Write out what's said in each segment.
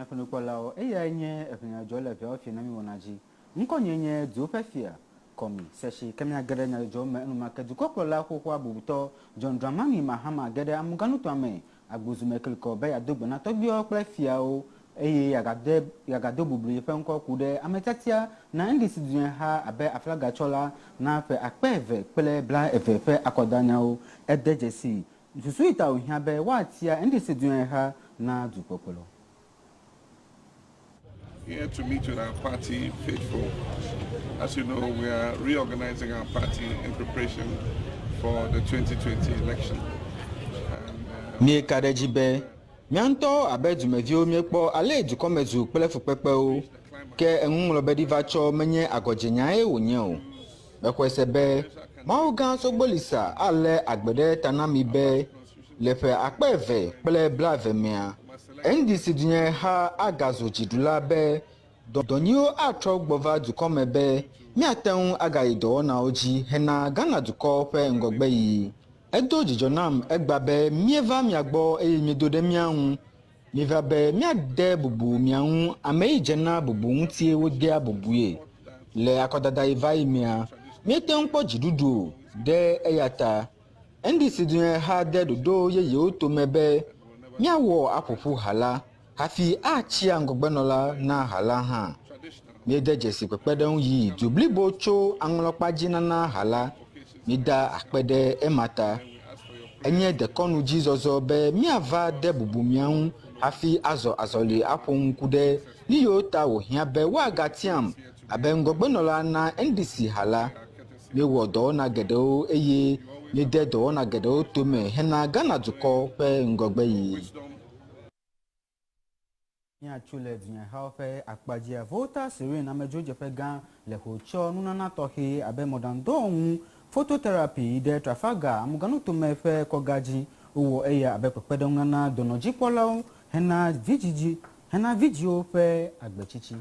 penukolo eya nye efenya jole vya ofie na mi wonaji nko nyenye du pefia komi seshi kemia gede nya jo me numa ke du kokolo akwukwo abubuto John Dramani Mahama gede amuganu to ame agbozu mekeliko be ya dogbo na togbi opefia o eye yagade bubulu yefe nko kude ametatia na ndisi dunya ha abe aflaga chola na fe akpeve pele bla efefe akodanya o edejesi susu ita ohia be watia ndisi dunya ha na du kokolo. Here to meet with our party faithful. As you know, we are reorganizing our party in preparation for the 2020 election. Mi kadejibe mianto abedumevio miekpo ale edukomezu pelefu pepe o ke enumlobedi vacho menye agojenya e wonye o bekwesebe maugan sogbolisa ale agbede tanami be lefe akpeve pele blave mia ndc dunye ha agazo jidula be donio atro gbova dukomebe miaten agaido na oji hena Ghana duko pe ngogbe yi edo jijonam egbabe mieva miagbo eyimidode miahu mivabe miade bubu miahu ameijena bubu ntie wodia bubuye le akodada ivai mia mieten kpo jidudu de eyata ndc dunye ha de dodo yeye otomebe miawo apupu hala hafi achia ngogbenola na hala ha miede jesi pepedon yi dublibo cho anglokpa jinana hala mida akpede emata enye dekonu jizozo be miava de bubu miahu hafi azoli apon kude niyo ta ohia be wagatiam abe ngogbenola na ndc hala mewo do na gedo eye mide do na gedo tome hena Ghana duko pe ngogbe yi nya chule dunya haofe akpajia vota serene amejo jefe gan le hocho nunana tohe abe modandon phototherapy de trafaga amuganu to mefe kogaji owo eya abe pepedon nana donoji pola hena video fe agbechichi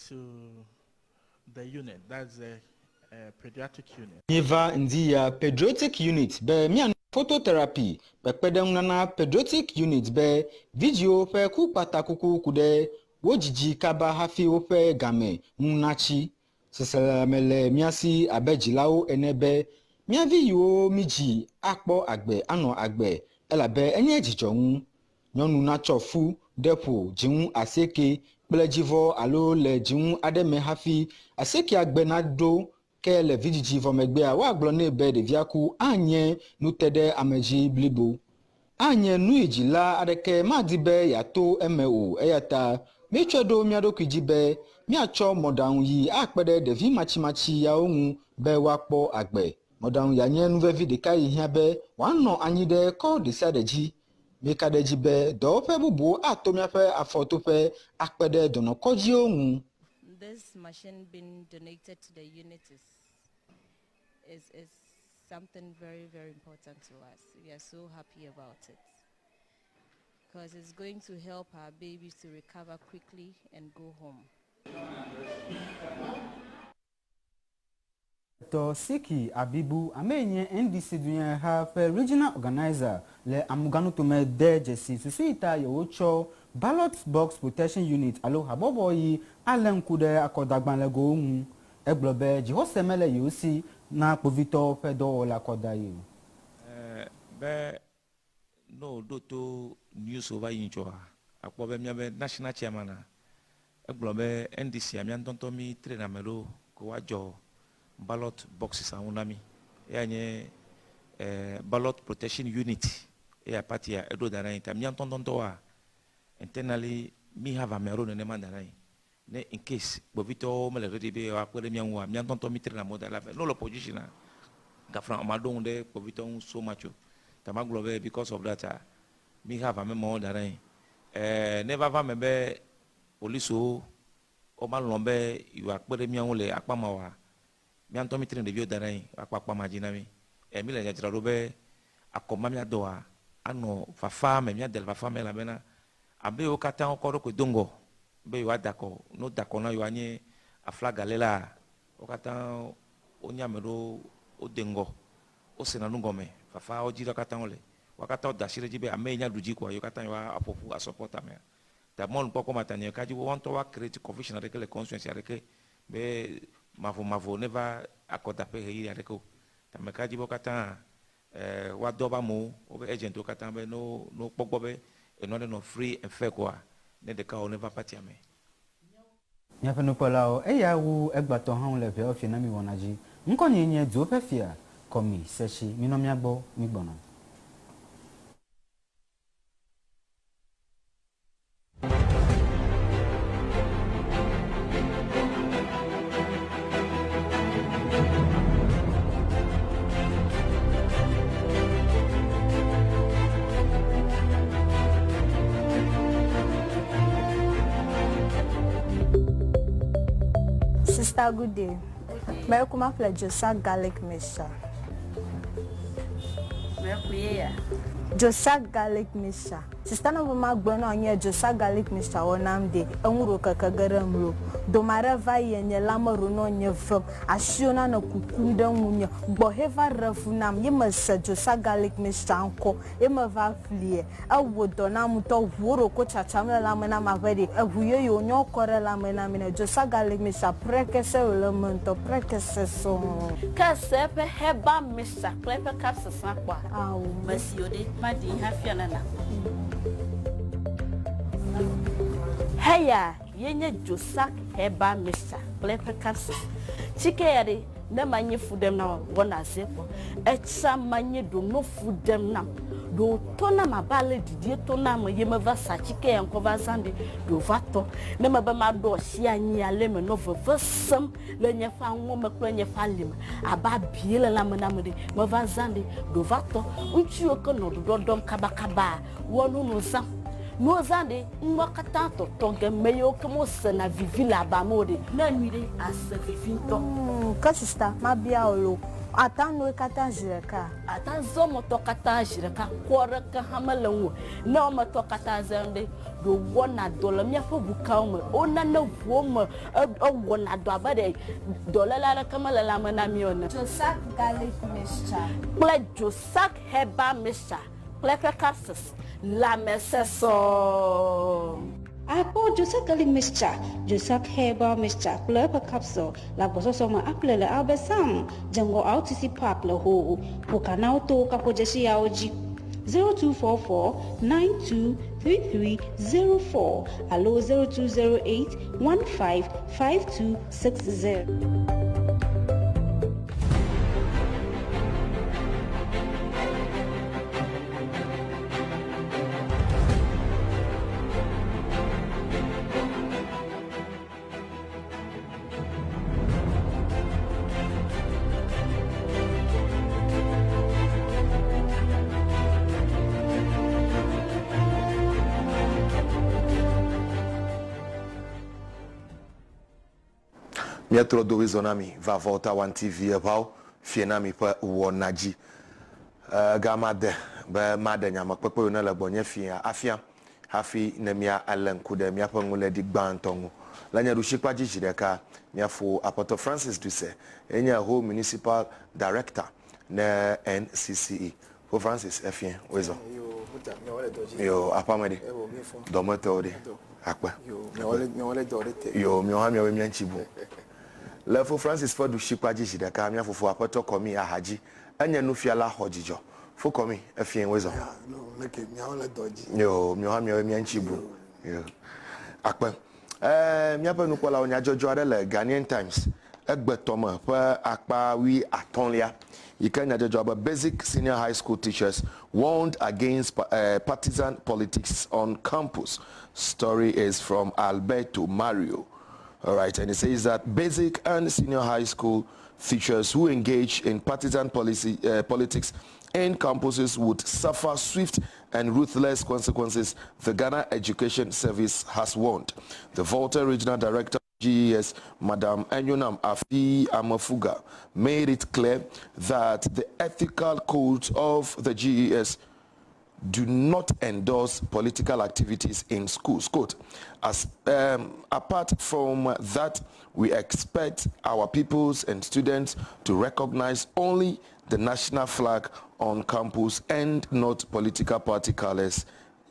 to the unit, that's the pediatric unit. Niva ndia pediatric unit be mian phototherapy pepedon nana pediatric unit be video fe ku patakuku kude wojiji kaba hafi ofe game munachi seselamele miasi abejilao enebe miavi yo miji akpo agbe ano agbe elabe enye jijohun nyonu nacho fu depo jiun aseke plejivo alo le jiun ademe hafi aseke agbe na do ke le vidiji vomegbe a wa glo ne be de viaku anye nutede ameji blibo anye nu ejila adeke madibe yato emeo eyata mechodo miado kijibe miacho modan yi akpede devi machimachi ya ohun be wakpo agbe modan ya nye nuvevi de kai hia be wano anyide ko desadeji mekadeji be do fe bubu atomiafe afotofe akpede dono koji ohun. This machine being donated to the unit is something very, very important to us. We are so happy about it because it's going to help our babies to recover quickly and go home. To Siki Abibu amenye NDC dunya have regional organizer le amuganu to me de jesi susuita yocho ballot box protection unit alo habobo yi alen kude akodagban le go mu eglobe jihosemele yosi na povito fedo la kodayi be no doto news over yinjo akpobe miabe national chairman eglobe NDC amian tonto mi train amelo ko wajo ballot boxes aunami yanye ballot protection unit ya party ya edo dana ita mian tonto wa internally me have a mero ne mandana ne in case bovito mele ready be wa kwele mian tonto mi train amoda la no opposition ga from amadon de bovito so much tamaglobe because of that me have a memo dana never va mebe police o malombe you akpere mian le akpamawa mianto mitrin de biodarai akpakpa majinami emile nyatra robe akoma mia doa ano fafa me mia del fafa me la bena abe o kata okoro ko dongo be yo adako no dako na yo anye aflaga lela o kata onya mero o dengo o sena ngome fafa o jira kata ole wakata o dashire jibe ame nya duji kwa yo kata wa apopu a support ame ta mon poko matanya kaji won to wa create confusion avec les conscience avec be mavo never akoda pe he ya reko ta me kaji bokata wa doba mo o be agent o kata be no pogbo be no free and fair kwa ne de ka o never party ame nya fe no polao e ya wu egbato han le pe o fi na mi wonaji nko ni nye do pe fia komi sechi mi no mi agbo mi gbona. Sister, good day. May I come up like Josa garlic mixture? Josa garlic mixture. Sister, no ma gbona onye Josa garlic mixture wonamde. Enwuro kakagaramro. Do mareva yenye lamaro no nye from. Asiona na kukunde munye. Boheva refunam yema sa Josa garlic mixture anko. Ema va flie. Awo dona muto wuro ko chachamla lamena mavedi. Ehuye yo nyo kore lamena mina Josa garlic mixture prekese elemento prekese so. Kasepe heba mixture klepe kapsa sakwa. Awo. Masiode madi hafiana na. Heya yenye Josa heba mixture klepe kapsa. Chike yade na manye fudem na wona sepo. Echa manye do no fudem na. Do tona mabale didie tona mo yemeva sachike yankova zande do vato ne maba ma do hia nya le me no vevesem le nya fa nwo me kro nya fa lim aba biele la me na me de meva zande do vato unchi oko no do dom kabakaba wonu no zam no zande nwa kata to tonge meyo kemo se na vivi la ba mode na nwire asa vivi to ka sister ma bia olo atano kata jireka atanzo moto kata jireka kwore ka hamalanwo na moto kata zande do wona dola mia fo buka mo ona na wo mo o wona do abade dola la kamala la mana mi ona Josa garlic mixture ple Josa heba mixture ple capsules la meseso Apo Josa garlic mixture, Josa herbal mixture, pleupa capsule, la bososoma aple le albesam, jango autisi pak le ho, pokanao to kapojeshi yaoji. 0244-923304, allo 0208-155260. Miatro do izonami va volta one TV about fienami pa wonaji gamade ba madanya makpepe na le bonye fia afia hafi na mia alenku de mia pa ngule di gbantongu lanya du shikpa jijideka miafo apoto Francis Duse enya ho municipal director na NCCE for Francis afia wezo yo apamede domoto de akpa yo mi ha mi we mianchibu Lefo Francis for du shikpa jijideka miafo apoto komi ahaji enya no fiala hojijo fo komi afia wezo yo mi ha mi we mianchibu yo akpa miapa nu kola onya jojo are le Ghanaian Times egbetoma pa akpa wi atonlia ikanya jojo about basic senior high school teachers warned against partisan politics on campus. Story is from Alberto Mario. All right, and it says that basic and senior high school teachers who engage in partisan politics in campuses would suffer swift and ruthless consequences, the Ghana Education Service has warned. The Volta Regional Director of GES, Madam Enyonam Afi Amafuga, made it clear that the ethical code of the GES do not endorse political activities in schools. Quote, apart from that, we expect our pupils and students to recognize only the national flag on campus and not political party colors,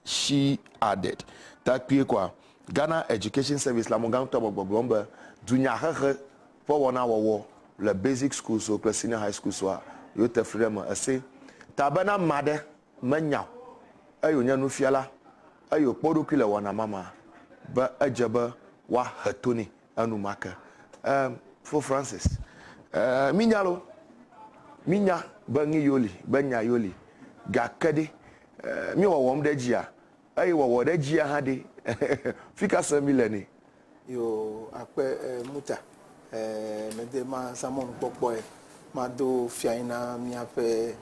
she added. That Ghana Education Service la mongang to bogbomba dunya hehe for 1 hour le basic school so plus senior high school so you te freedom ase tabana made manya ayo nya no fiala ayo podo kile wana mama ba ajaba wa hatoni anu maka for Francis minyalo minya bangi yoli banya yoli gakade mi wa wom dajia ayo wa dajia hade fika samileni yo akpe muta mede ma samon popo ma do fiaina mi ape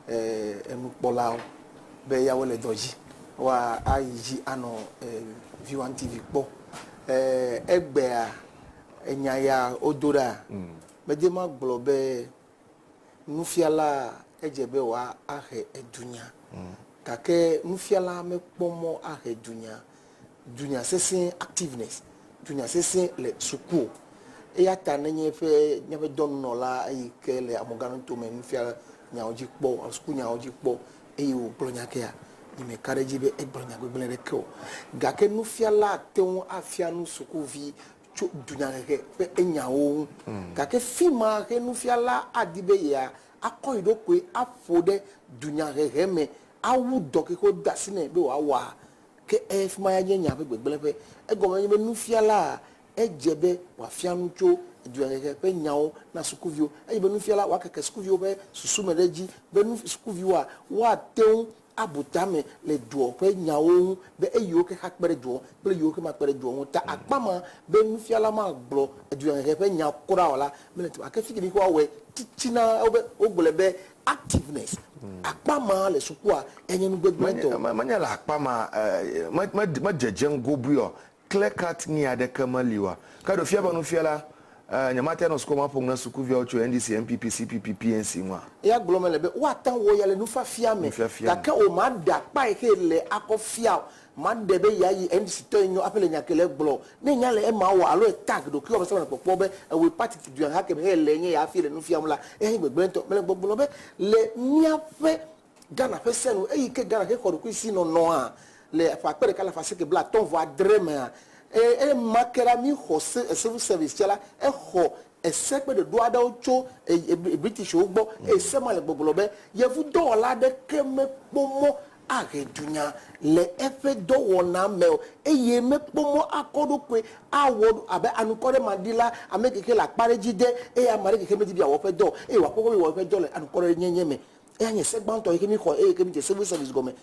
enu polao be ya wole doji wa aiji ano V1 TV po egbe a enya ya odora mede ma globe nufiala ejebe wa ahe edunya kake nufiala me pomo ahe dunya sesen activeness dunya sesen le suku e ya ta nenye fe nyabe don no la e ke le amogano to me nfia nya oji po suku nya oji po e o plonya ke a ni me kareji be e plonya go bele ke ga ke nufia la te on afia nu suku vi dunya ke pe enya o ga ke fima ke nufia la adibe ya akoido kwe afode dunya ke me awu doke ko dasine be wa ke efma ya nya be gbegbelepe e go me nu fiala e jebe wa fiancho eduere pe nyawo na sukuvio e be nu fiala wa keke sukuvio be susumereji be nu sukuvio wa teun abutame le duo pe nyawo be e yo ke hakpere duo be yo ke makpere duo ta akpama be nu fiala ma gbo eduere pe nya kura wala me le to akefi ni ko we tichina ogbelebe activeness akpama le sukua enyenu gbegmento manya la akpama ma jejen gobrio clear cut ni adeka maliwa kado fiaba no fiala nyamata no skoma pong na sukuvia ocho NDC MPP CPP PNC mwa ya glomelebe watan wo yale nu fa fiame ka o ma da pa hele akofia ma debe yayi NDC to nyo apele nyakele glo ne nyale e ma wo alo tag do ki o besa na popo be we party du ha ke hele nye ya fi le nu fiamla e gbegblento mele gbogbo be le niafe Ghana pesenu e ke Ghana ke ko ku si no a le fa pere kala fa se ke bla ton voix drema e makera mi hose civil service chala e ho esekpe de doada ocho British ogbo e sema le gbogbo be ye fu do la de keme pomo agedunya le efe do wona mel e ye me pomo akodo pe awo abe anukore mandila amekeke la parejide e amare keke meji bi awo fe do e wa popo wo fe do le anukore nyenye me e anye segbanto e kemi ko e kemi je civil service gome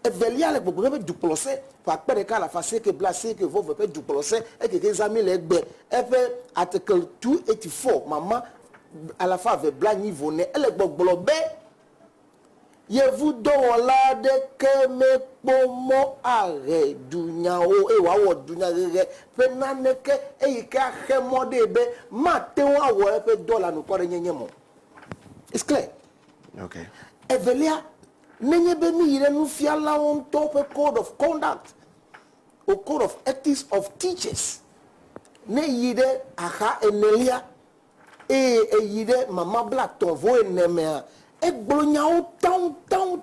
e velia le gbogbo be duplose fa pere ka la fa se ke blase ke vo pe duplose e keke examine le gbe e fe article 284 mama à la fin avec blanc niveau ne elle gbogbo be ye vous don la de que me pomo are dunya o e wa wo dunya re pe na ne ke e ka he mo de be ma te wa wo e pe dollar no kore nyenye mo it's clear okay evelia nenye be mi ire nu fiala on top a code of conduct or code of ethics of teachers ne yide aha enelia e yide mama black ton vo eneme e gbolonya town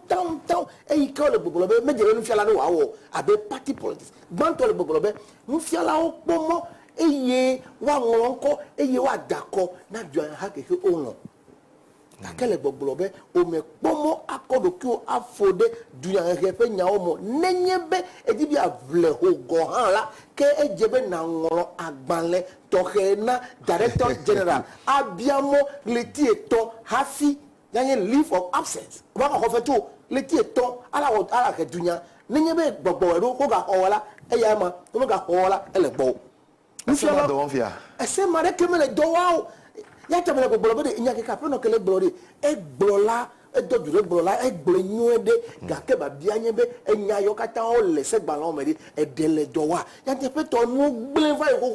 e ika le gbogbo be mejere nu fiala no wa wo abe party politics gbanto le gbogbo be nu fiala o pomo eye wa nko eye wa dako na ju ha keke ono akele gbogbo be o me pomo akodo ki o afode dunya refe nyawo mo nenyebe edibi avle ho go han la ke ejebe na ngoro agbanle tohena director general abiamo leti eto hafi yanye leave of absence ba ko fe to leti eto ala ke dunya nenyebe gbogbo ero ko ga owala eya ma to ga owala elegbo nfiala do won fia ese mare kemele do wa ya tabele gbogbo be nya ke ka pe no kele gboro e gborola e dojure gborola e gboro nyuede ga ke ba bia nye be enya yo kata o le se gba lo me e dele do wa ya te pe to nu gble fa ko